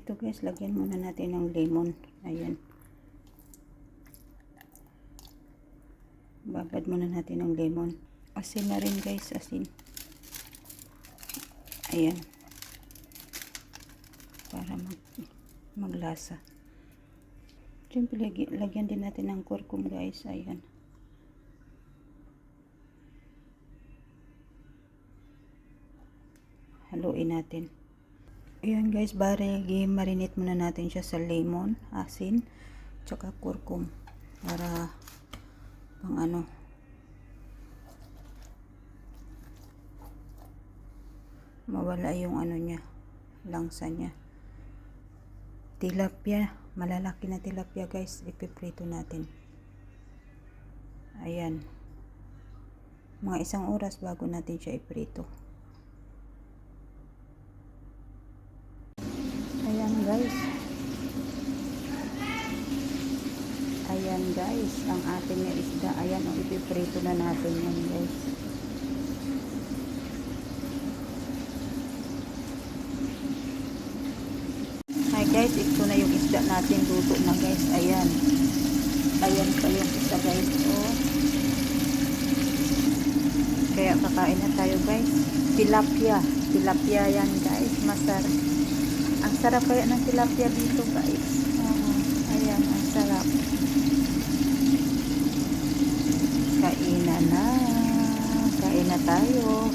Ito guys, lagyan muna natin ng lemon. Ayan. Babad muna natin ng lemon. Asin na rin guys, asin. Ayan. Para maglasa. Siyempre, lagyan din natin ng kurkum guys. Ayan. Haluin natin. Ayan guys, bari marinate muna natin siya sa lemon, asin, tsaka kurkum. Para pang ano. Mawala yung ano niya, langsa niya. Tilapia, malalaki na tilapia guys, ipiprito natin. Ayan. Mga 1 oras bago natin siya iprito. Ayan guys. Ayan guys, ang ating isda. Ayan, ipiprito na natin yan guys. Hi guys, ito na yung isda natin. Luto na guys. Ayan. Ayan pa yung isa guys. Oh. Kaya kakain na tayo guys. Tilapia. Tilapia yan guys. Masarap. Ang sarap kaya ng tilapia dito guys. Ayan, ang sarap. Kainan na. Kain na tayo.